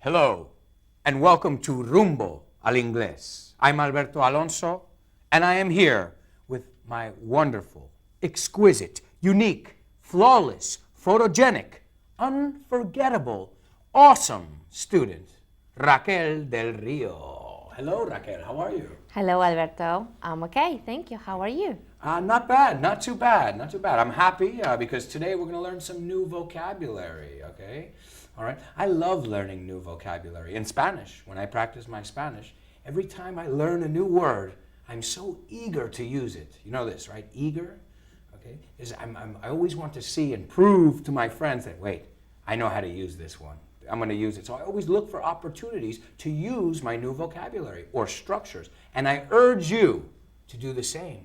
Hello, and welcome to Rumbo al inglés. I'm Alberto Alonso, and I am here with my wonderful, exquisite, unique, flawless, photogenic, unforgettable, awesome student, Raquel del Rio. Hello, Raquel. How are you? Hello, Alberto. I'm okay, thank you. How are you? Not bad, not too bad, not too bad. I'm happy because today we're going to learn some new vocabulary, okay? All right. I love learning new vocabulary. In Spanish, when I practice my Spanish, every time I learn a new word, I'm so eager to use it. You know this, right? Eager, okay? I always want to see and prove to my friends that, wait, I know how to use this one. I'm going to use it. So I always look for opportunities to use my new vocabulary or structures. And I urge you to do the same,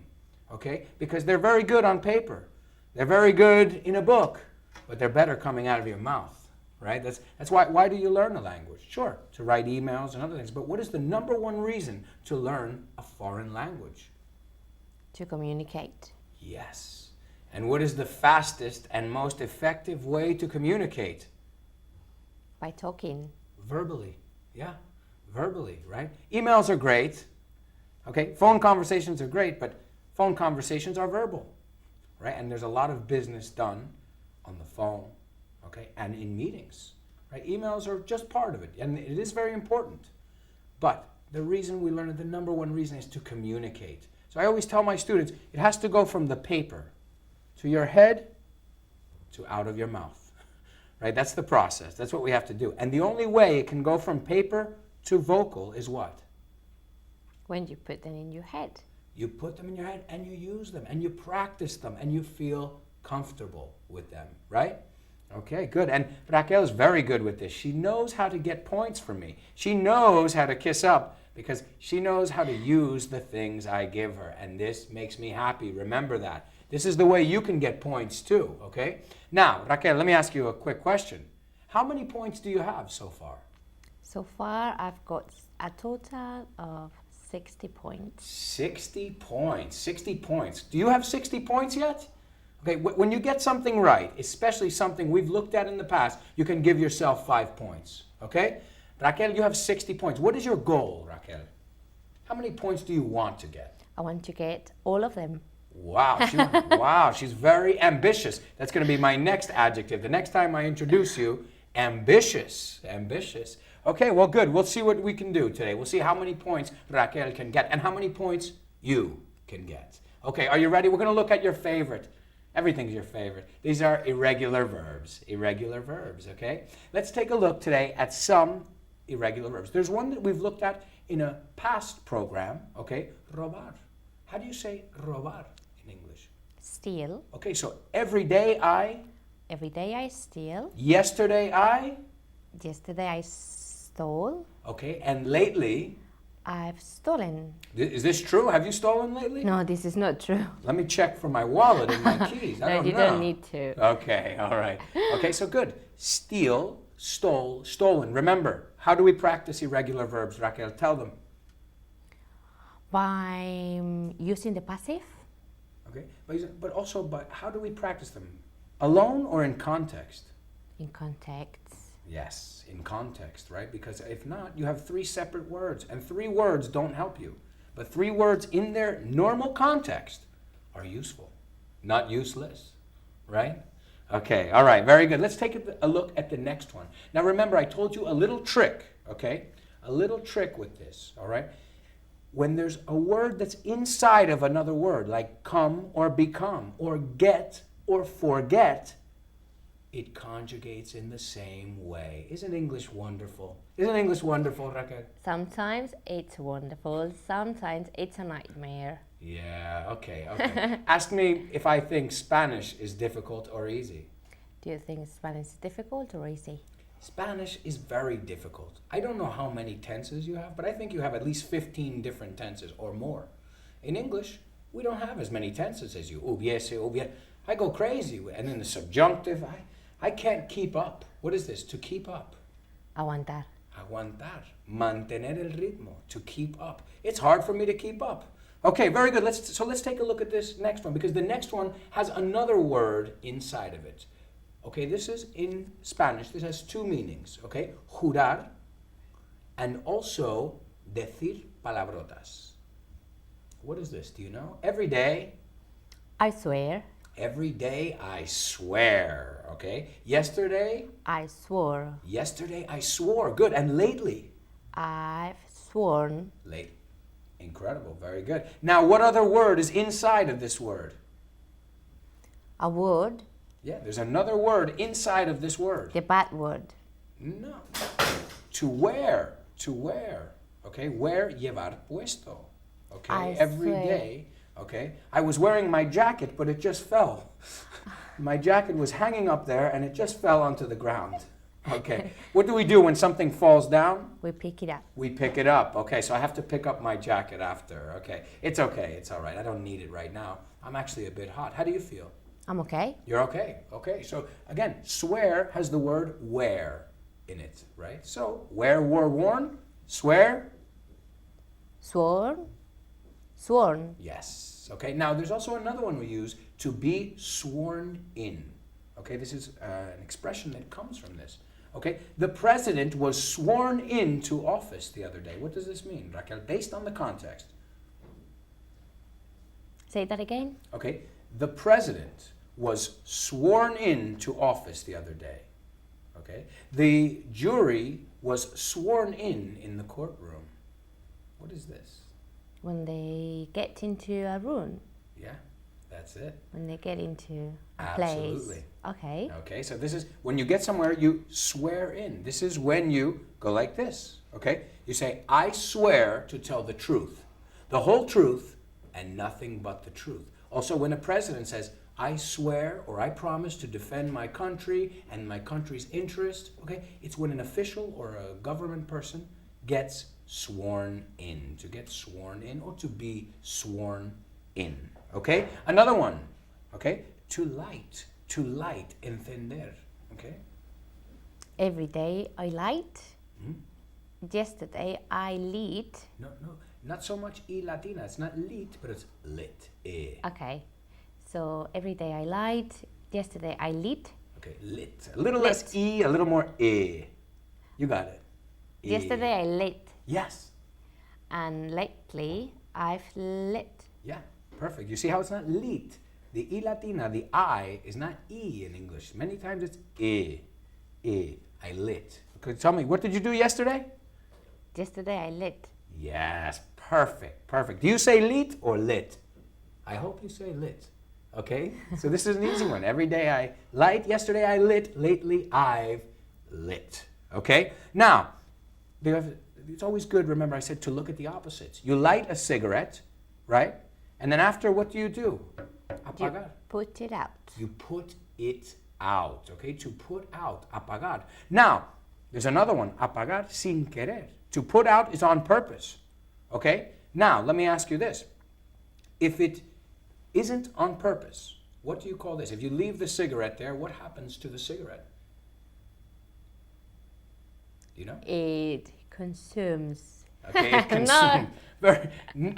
okay? Because they're very good on paper. They're very good in a book, but they're better coming out of your mouth. Right? That's why do you learn a language? Sure, to write emails and other things, but what is the number one reason to learn a foreign language? To communicate. Yes. And what is the fastest and most effective way to communicate? By talking. Verbally. Yeah, verbally, right? Emails are great. Okay, phone conversations are great, but phone conversations are verbal, right? And there's a lot of business done on the phone. Okay, and in meetings, right? Emails are just part of it, and it is very important. But the reason we learn it, the number one reason is to communicate. So I always tell my students, it has to go from the paper to your head to out of your mouth, right? That's the process. That's what we have to do. And the only way it can go from paper to vocal is what? When you put them in your head. You put them in your head and you use them and you practice them and you feel comfortable with them, right? Okay, good. And Raquel is very good with this. She knows how to get points from me. She knows how to kiss up because she knows how to use the things I give her. And this makes me happy. Remember that. This is the way you can get points too, okay? Now, Raquel, let me ask you a quick question. How many points do you have so far? So far, I've got a total of 60 points. 60 points. 60 points. Do you have 60 points yet? Okay, when you get something right, especially something we've looked at in the past, you can give yourself 5 points, okay? Raquel, you have 60 points. What is your goal, Raquel? How many points do you want to get? I want to get all of them. Wow, wow, she's very ambitious. That's going to be my next adjective. The next time I introduce you, ambitious, ambitious. Okay, well, good. We'll see what we can do today. We'll see how many points Raquel can get and how many points you can get. Okay, are you ready? We're going to look at your favorite. Everything's your favorite. These are irregular verbs. Irregular verbs, okay? Let's take a look today at some irregular verbs. There's one that we've looked at in a past program, okay? Robar. How do you say robar in English? Steal. Okay, so every day I... Every day I steal. Yesterday I... Yesterday I stole. Okay, and lately... I've stolen. Is this true? Have you stolen lately? No, this is not true. Let me check for my wallet and my keys. I don't you know. don't need to. Okay, all right. Okay, so good. Steal, stole, stolen. Remember, how do we practice irregular verbs, Raquel? Tell them. By using the passive. Okay, but also, how do we practice them? Alone or in context? In context. Yes, in context, right? Because if not, you have 3 separate words, and 3 words don't help you. But 3 words in their normal context are useful, not useless, right? Okay, all right, very good. Let's take a look at the next one. Now remember, I told you a little trick, okay? A little trick with this, all right? When there's a word that's inside of another word, like come or become, or get or forget, it conjugates in the same way. Isn't English wonderful? Isn't English wonderful, Raquel? Sometimes it's wonderful, sometimes it's a nightmare. Yeah, okay. Ask me if I think Spanish is difficult or easy. Do you think Spanish is difficult or easy? Spanish is very difficult. I don't know how many tenses you have, but I think you have at least 15 different tenses or more. In English, we don't have as many tenses as you. Hubiese, hubiera. I go crazy. And then the subjunctive, I can't keep up. What is this? To keep up. Aguantar. Aguantar. Mantener el ritmo. To keep up. It's hard for me to keep up. Okay, very good. Let's take a look at this next one because the next one has another word inside of it. Okay, this is in Spanish. This has 2 meanings. Okay, jurar, and also decir palabrotas. What is this? Do you know? Every day. I swear. Every day I swear. Okay. Yesterday. I swore. Yesterday I swore. Good. And lately. I've sworn. Late. Incredible. Very good. Now, what other word is inside of this word? A word. Yeah, there's another word inside of this word. The bad word. No. To wear. To wear. Okay. Wear, llevar puesto. Okay. I Every swear. day. Okay. I was wearing my jacket, but it just fell. My jacket was hanging up there and it just fell onto the ground. Okay. What do we do when something falls down? We pick it up. We pick it up. Okay, so I have to pick up my jacket after. Okay. It's okay. It's all right. I don't need it right now. I'm actually a bit hot. How do you feel? I'm okay. You're okay. Okay. So again, swear has the word wear in it, right? So wear, wore, worn, swear. Sworn. Sworn. Yes. Okay. Now there's also another one we use, to be sworn in. Okay. This is an expression that comes from this. Okay. The president was sworn into office the other day. What does this mean, Raquel? Based on the context. Say that again. Okay. The president was sworn into office the other day. Okay. The jury was sworn in the courtroom. What is this? When they get into a room. Yeah, that's it. When they get into a Absolutely. place. Okay. Okay, so this is when you get somewhere, you swear in. This is when you go like this. Okay, you say, I swear to tell the truth, the whole truth, and nothing but the truth. Also, when a president says, I swear or I promise to defend my country and my country's interest, okay, it's when an official or a government person gets sworn in, to get sworn in or to be sworn in. Okay, another one. Okay, to light, encender. Okay. Every day I light. Mhm. Yesterday I lit. No, not so much e latina. It's not lit, but it's lit. Okay. So every day I light. Yesterday I lit. Okay, lit. A little less e, a little more e. You got it. E. Yesterday I lit. Yes. And lately I've lit. Yeah, perfect. You see how it's not lit? The e latina, the I, is not e in English. Many times it's e. I lit. Okay, tell me, what did you do yesterday? Yesterday I lit. Yes, perfect, perfect. Do you say lit or lit? I hope you say lit. Okay, so this is an easy one. Every day I light, yesterday I lit, lately I've lit. Okay, now, it's always good, remember I said to look at the opposites. You light a cigarette, right? And then after, what do? You Apagar. put it out. You put it out, okay? To put out, apagar. Now, there's another one, apagar sin querer. To put out is on purpose, okay? Now, let me ask you this. If it isn't on purpose, what do you call this? If you leave the cigarette there, what happens to the cigarette? Do you know? It consumes. Okay, it consumes.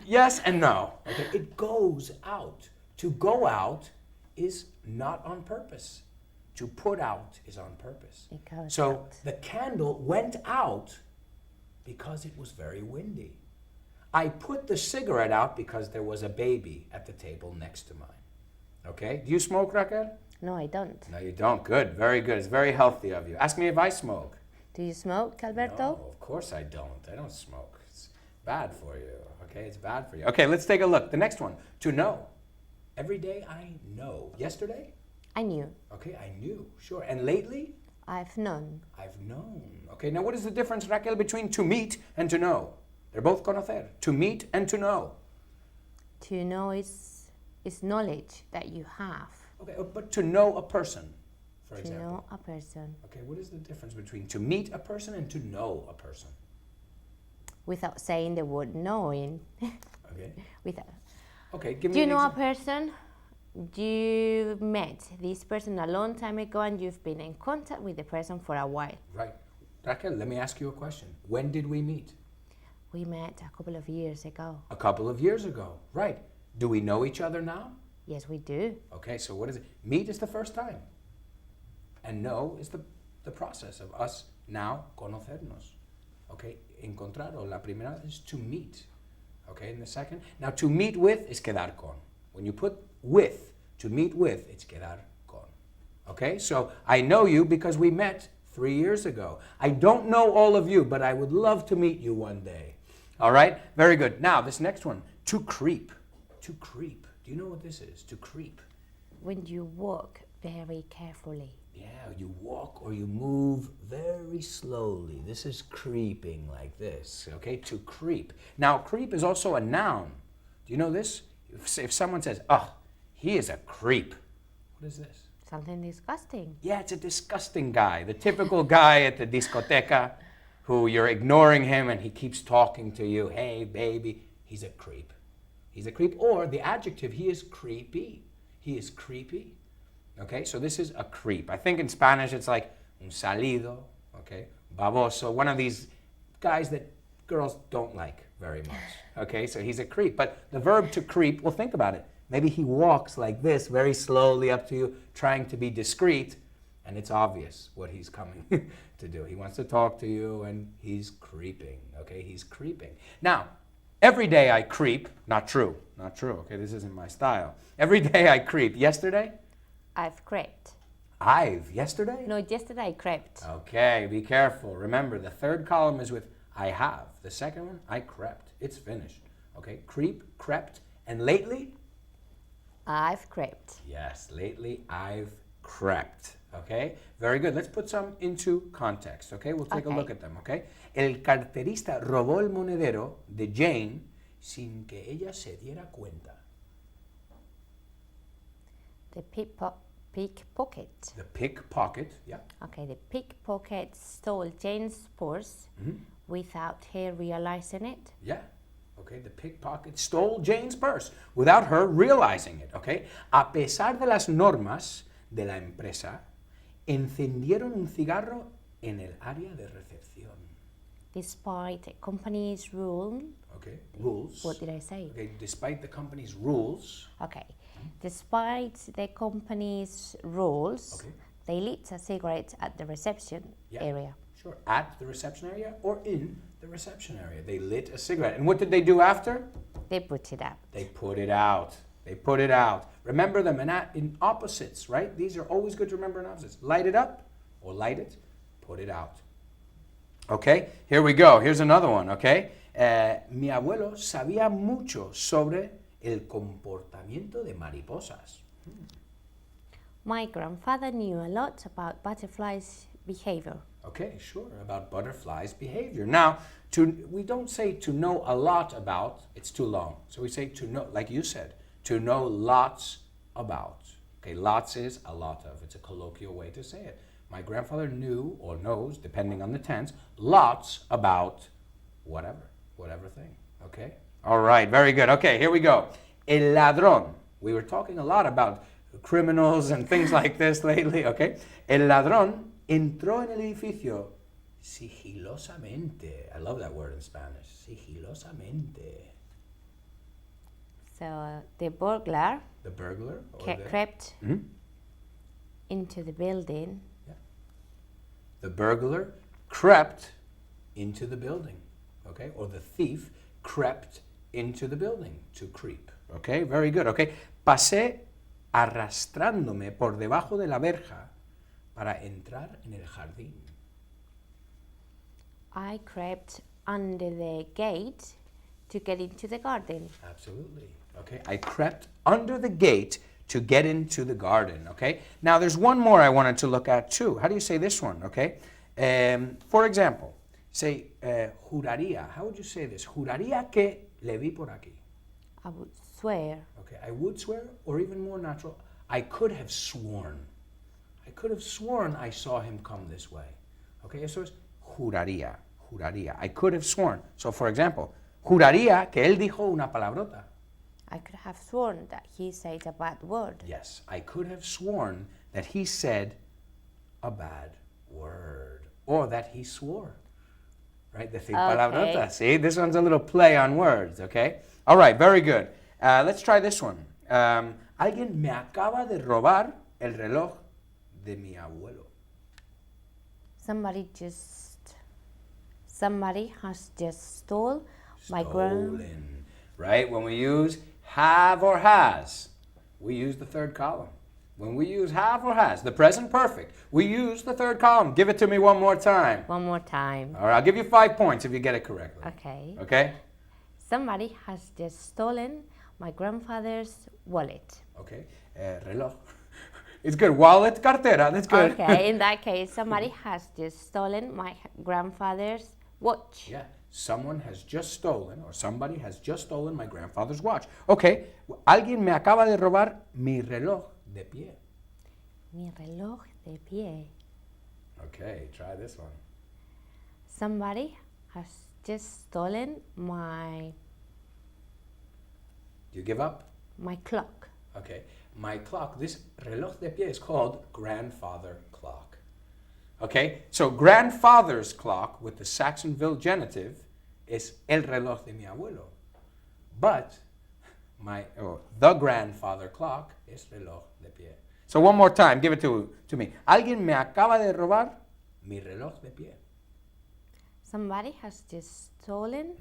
Yes and no. Okay, it goes out. To go out is not on purpose. To put out is on purpose. It goes So out. the candle went out because it was very windy. I put the cigarette out because there was a baby at the table next to mine. Okay? Do you smoke, Raquel? No, I don't. No, you don't. Good. Very good. It's very healthy of you. Ask me if I smoke. Do you smoke, Alberto? No, of course I don't. I don't smoke. It's bad for you. Okay? It's bad for you. Okay, let's take a look. The next one. To know. Every day I know. Yesterday? I knew. Okay, I knew. Sure. And lately? I've known. I've known. Okay, now what is the difference, Raquel, between to meet and to know? They're both conocer. To meet and to know. To know is knowledge that you have. Okay, but to know a person, for To example. know a person. Okay, what is the difference between to meet a person and to know a person? Without saying the word knowing. Okay. Without. Okay, give me Do you an know a example. person? You met this person a long time ago and you've been in contact with the person for a while. Right. Raquel, let me ask you a question. When did we meet? We met a couple of years ago. A couple of years ago. Right. Do we know each other now? Yes, we do. Okay, so what is it? Meet is the first time. And know is the process of us now conocernos. Okay, encontrar, o la primera is to meet. Okay, and the second, now to meet with is quedar con. When you put with, to meet with, it's quedar con. Okay, so I know you because we met 3 years ago. I don't know all of you, but I would love to meet you one day. All right, very good. Now, this next one, to creep. To creep. Do you know what this is? To creep. When you walk very carefully. Yeah, you walk or you move very slowly. This is creeping like this, okay? To creep. Now, creep is also a noun. Do you know this? If someone says, oh, he is a creep, what is this? Something disgusting. Yeah, it's a disgusting guy. The typical guy at the discoteca who you're ignoring him and he keeps talking to you. Hey, baby, he's a creep. He's a creep. Or the adjective, he is creepy. He is creepy. Okay, so this is a creep. I think in Spanish it's like un salido, okay, baboso, one of these guys that girls don't like very much. Okay, so he's a creep. But the verb to creep, well, think about it. Maybe he walks like this, very slowly up to you, trying to be discreet, and it's obvious what he's coming to do. He wants to talk to you, and he's creeping, okay? He's creeping. Now, every day I creep. Not true, not true, okay? This isn't my style. Every day I creep. Yesterday? I've crept. Yesterday? No, yesterday I crept. Okay, be careful. Remember, the third column is with I have. The second one, I crept. It's finished. Okay, creep, crept, and lately? I've crept. Yes, lately I've crept. Okay, very good. Let's put some into context. Okay, we'll take a look at them. Okay, el carterista robó el monedero de Jane sin que ella se diera cuenta. The pickpocket. The pickpocket, yeah. Okay, the pickpocket stole Jane's purse without her realizing it. Yeah. Okay, the pickpocket stole Jane's purse without her realizing it. Okay, a pesar de las normas de la empresa, encendieron un cigarro en el área de recepción. Despite the company's rules. What did I say? Okay, despite the company's rules. Okay, despite the company's rules, they lit a cigarette at the reception area. Sure, at the reception area or in the reception area. They lit a cigarette. And what did they do after? They put it out. They put it out. They put it out. Remember them in opposites, right? These are always good to remember in opposites. Light it up or light it, put it out. Okay, here we go. Here's another one, okay? Mi abuelo sabía mucho sobre el comportamiento de mariposas. My grandfather knew a lot about butterflies' behavior. Okay, sure, about butterflies' behavior. Now, we don't say to know a lot about, it's too long. So we say to know, like you said, to know lots about. Okay, lots is a lot of. It's a colloquial way to say it. My grandfather knew, or knows, depending on the tense, lots about whatever thing. Okay? All right, very good. Okay, here we go. El ladrón. We were talking a lot about criminals and things like this lately, okay? El ladrón entró en el edificio sigilosamente. I love that word in Spanish. Sigilosamente. So the burglar. The burglar? Crept into the building. Yeah. The burglar crept into the building. Okay? Or the thief crept into the building. To creep. Okay? Very good. Okay? Pasé arrastrándome por debajo de la verja para entrar en el jardín. I crept under the gate to get into the garden. Absolutely. Okay, I crept under the gate to get into the garden. Okay, now there's one more I wanted to look at too. How do you say this one? Okay, for example, say juraría. How would you say this? Juraría que le vi por aquí. I would swear. Okay, I would swear, or even more natural, I could have sworn. I could have sworn I saw him come this way. Okay, so it's juraría, juraría. I could have sworn. So for example, juraría que él dijo una palabrota. I could have sworn that he said a bad word. Yes, I could have sworn that he said a bad word. Or that he swore. Right, decir palabrota. See, this one's a little play on words, okay? All right, very good. Let's try this one. Alguien me acaba de robar el reloj de mi abuelo. Somebody just Somebody has just stole my grand. Stolen. Right? When we use have or has, we use the third column. When we use have or has, the present perfect, we use the third column. Give it to me one more time. One more time. All right, I'll give you 5 points if you get it correctly. Okay. Okay? Somebody has just stolen my grandfather's wallet. Okay. Reloj. It's good. Wallet, cartera. That's good. Okay, in that case, somebody has just stolen my grandfather's watch. Yeah. Someone has just stolen, or somebody has just stolen my grandfather's watch. Okay. Alguien me acaba de robar mi reloj de pie. Mi reloj de pie. Okay, try this one. Somebody has just stolen my Do you give up? clock. Okay. My clock, this reloj de pie is called grandfather clock. Okay? So grandfather's clock with the Saxonville genitive is el reloj de mi abuelo. But the grandfather clock is reloj de pie. So one more time, give it to me. Alguien me acaba de robar mi reloj de pie. Somebody has just stolen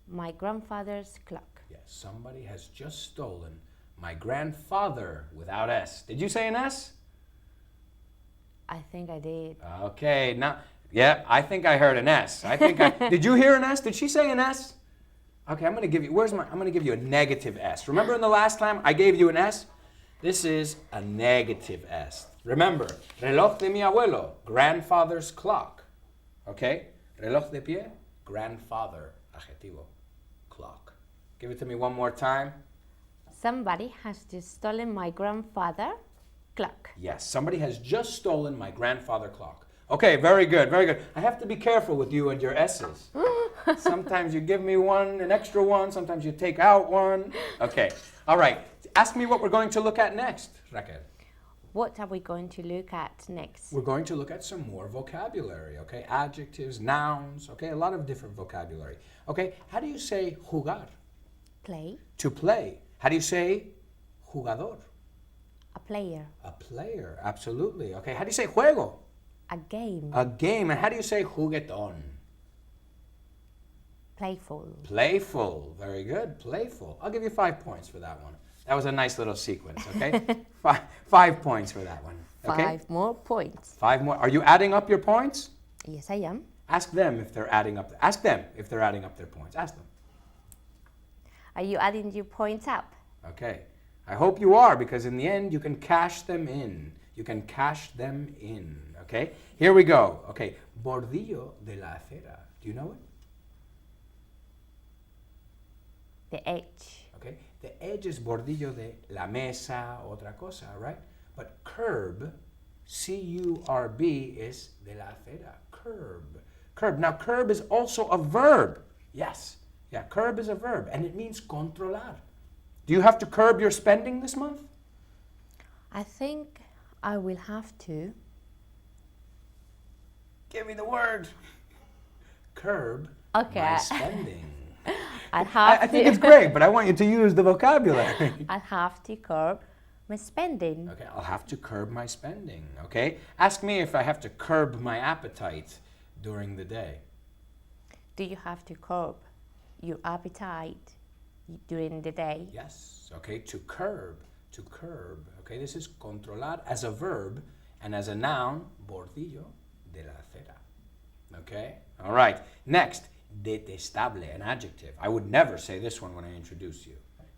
my grandfather's clock. Yes, somebody has just stolen my grandfather without S. Did you say an S? I think I did. Okay, now, yeah, I think I heard an S. Did you hear an S? Did she say an S? Okay, I'm gonna give you a negative S. Remember in the last time I gave you an S? This is a negative S. Remember, reloj de mi abuelo, grandfather's clock. Okay? Reloj de pie, grandfather, adjetivo, clock. Give it to me one more time. Somebody has just stolen my grandfather clock. Yes, somebody has just stolen my grandfather clock. Okay, very good, very good. I have to be careful with you and your S's. Sometimes you give me one, an extra one, sometimes you take out one. Okay, all right. Ask me what we're going to look at next, Raquel. What are we going to look at next? We're going to look at some more vocabulary, okay? Adjectives, nouns, okay? A lot of different vocabulary. Okay, how do you say jugar? Play. To play. How do you say jugador? A player. A player, absolutely. Okay, how do you say juego? A game. A game. And how do you say juguetón? Playful. Playful. Very good. Playful. I'll give you 5 points for that one. That was a nice little sequence, okay? 5 points for that one. Okay? 5 more points. 5 more. Are you adding up your points? Yes, I am. Ask them if they're adding up. Ask them if they're adding up their points. Ask them. Are you adding your points up? Okay. I hope you are, because in the end you can cash them in. You can cash them in. Okay? Here we go. Okay. Bordillo de la acera. Do you know it? The edge. Okay. The edge is bordillo de la mesa, otra cosa, right? But curb, C-U-R-B, is de la acera. Curb. Curb. Now, curb is also a verb. Yes. Yeah, curb is a verb, and it means controlar. Do you have to curb your spending this month? I think I will have to. Give me the word. Curb Okay. my spending. I'll have I think it's great, but I want you to use the vocabulary. I'll have to curb my spending. Okay, I'll have to curb my spending, okay? Ask me if I have to curb my appetite during the day. Do you have to curb your appetite during the day? Yes, okay, to curb, okay? This is controlar as a verb, and as a noun, bordillo de la acera, okay? All right, next, detestable, an adjective. I would never say this one when I introduce you,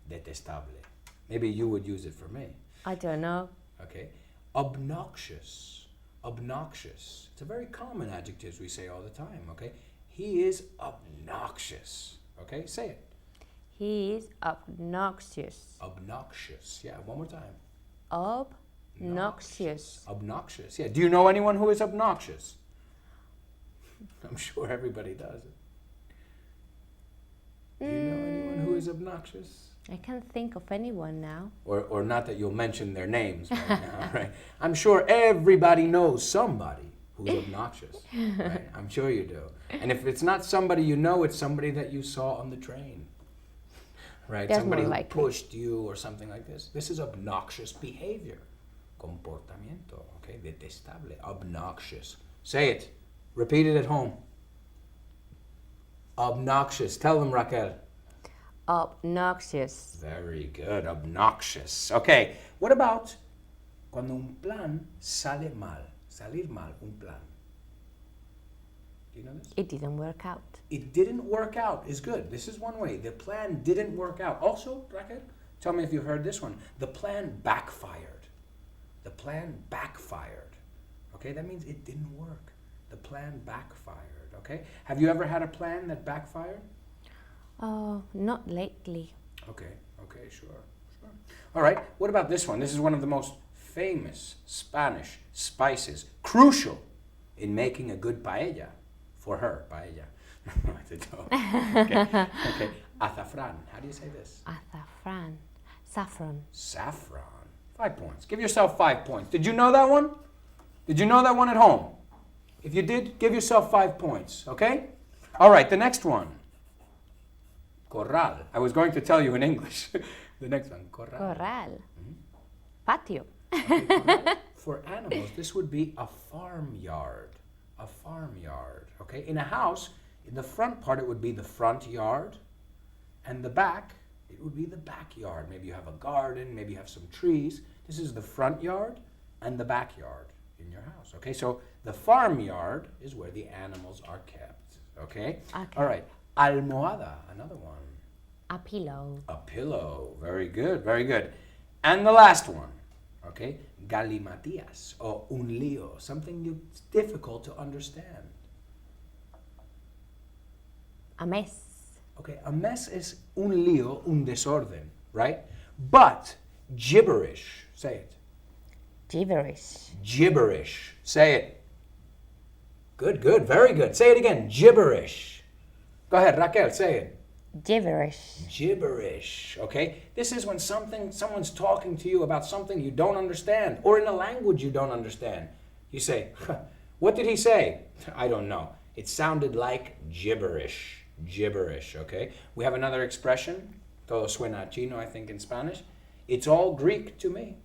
detestable. Maybe you would use it for me. I don't know. Okay, obnoxious, obnoxious. It's a very common adjective we say all the time, okay? He is obnoxious, okay? Say it. He is obnoxious. Obnoxious, yeah, one more time. Obnoxious. Obnoxious, yeah. Do you know anyone who is obnoxious? I'm sure everybody does. Do you know anyone who is obnoxious? I can't think of anyone now. Or not that you'll mention their names right now, right? I'm sure everybody knows somebody who's obnoxious, right? I'm sure you do. And if it's not somebody you know, it's somebody that you saw on the train, right? That's Somebody more who likely. pushed you or something like this. This is obnoxious behavior. Comportamiento, okay? Detestable, obnoxious. Say it. Repeat it at home. Obnoxious. Tell them, Raquel. Obnoxious. Very good. Obnoxious. Okay. What about cuando un plan sale mal? Salir mal, un plan. Do you know this? It didn't work out. It didn't work out is good. This is one way. The plan didn't work out. Also, Raquel, tell me if you've heard this one. The plan backfired. The plan backfired. Okay, that means it didn't work. The plan backfired. Okay, have you ever had a plan that backfired? Oh, not lately. Okay, sure. All right, what about this one? This is one of the most famous Spanish spices, crucial in making a good paella. For her, paella. Okay. Azafrán. How do you say this? Azafrán. Saffron. Saffron. 5 points. Give yourself 5 points. Did you know that one? Did you know that one at home? If you did, give yourself 5 points, okay? All right, the next one. Corral. I was going to tell you in English. The next one. Corral. Corral. Patio. Okay, corral. For animals, this would be a farmyard. A farmyard, okay? In a house, in the front part, it would be the front yard, and the back, it would be the backyard. Maybe you have a garden, maybe you have some trees. This is the front yard and the backyard in your house, okay? So the farmyard is where the animals are kept, okay? All right, almohada, another one. A pillow. A pillow, very good, very good. And the last one. Okay, galimatías or un lío, something difficult to understand. A mess. Okay, a mess is un lío, un desorden, right? But gibberish, say it. Gibberish. Gibberish, say it. Good, very good. Say it again, gibberish. Go ahead, Raquel, say it. Gibberish. Gibberish, okay? This is when someone's talking to you about something you don't understand, or in a language you don't understand. You say, what did he say? I don't know. It sounded like gibberish. Gibberish, okay? We have another expression. Todo suena chino, I think, in Spanish. It's all Greek to me.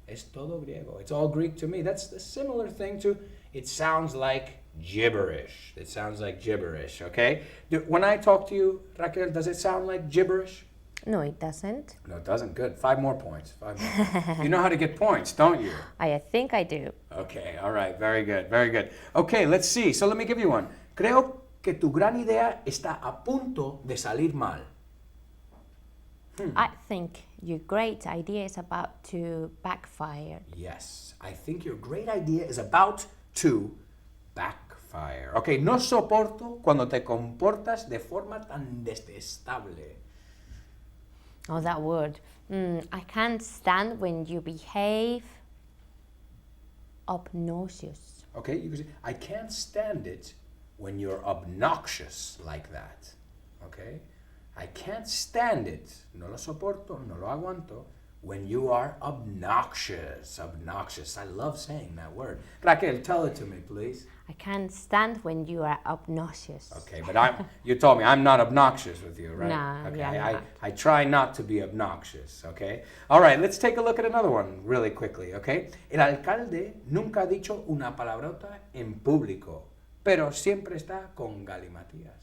Es todo griego. It's all Greek to me. That's a similar thing to, it sounds like gibberish. It sounds like gibberish, okay? When I talk to you, Raquel, does it sound like gibberish? No, it doesn't. No, it doesn't. Good. 5 more points. 5 more points. You know how to get points, don't you? I think I do. Okay, all right. Very good, very good. Okay, let's see. So let me give you one. Creo que tu gran idea está a punto de salir mal. I think your great idea is about to backfire. Yes, I think your great idea is about to backfire. Okay, no soporto cuando te comportas de forma tan detestable. Oh, that word. I can't stand when you behave obnoxious. Okay, you can say, I can't stand it when you're obnoxious like that. Okay? I can't stand it, no lo soporto, no lo aguanto, when you are obnoxious. Obnoxious. I love saying that word. Raquel, tell it to me, please. I can't stand when you are obnoxious. Okay, but you told me I'm not obnoxious with you, right? No, okay, yeah, I try not to be obnoxious, okay? All right, let's take a look at another one really quickly, okay? El alcalde nunca ha dicho una palabrota en público, pero siempre está con galimatías.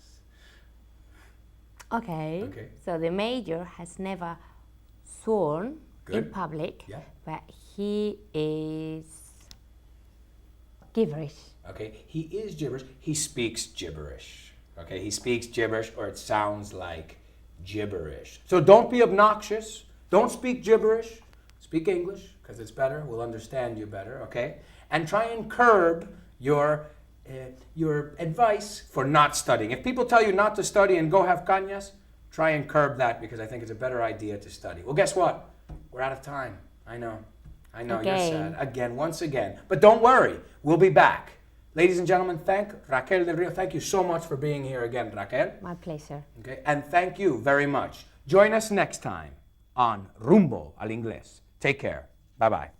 Okay. So the mayor has never sworn in public, but he is gibberish. Okay, he is gibberish. He speaks gibberish. Okay, he speaks gibberish, or it sounds like gibberish. So don't be obnoxious. Don't speak gibberish. Speak English, because it's better. We'll understand you better, okay? And try and curb your advice for not studying. If people tell you not to study and go have cañas, try and curb that, because I think it's a better idea to study. Well, guess what? We're out of time. I know, you're sad. Again, once again. But don't worry, we'll be back. Ladies and gentlemen, thank Raquel del Rio. Thank you so much for being here again, Raquel. My pleasure. Okay, and thank you very much. Join us next time on Rumbo al Inglés. Take care. Bye-bye.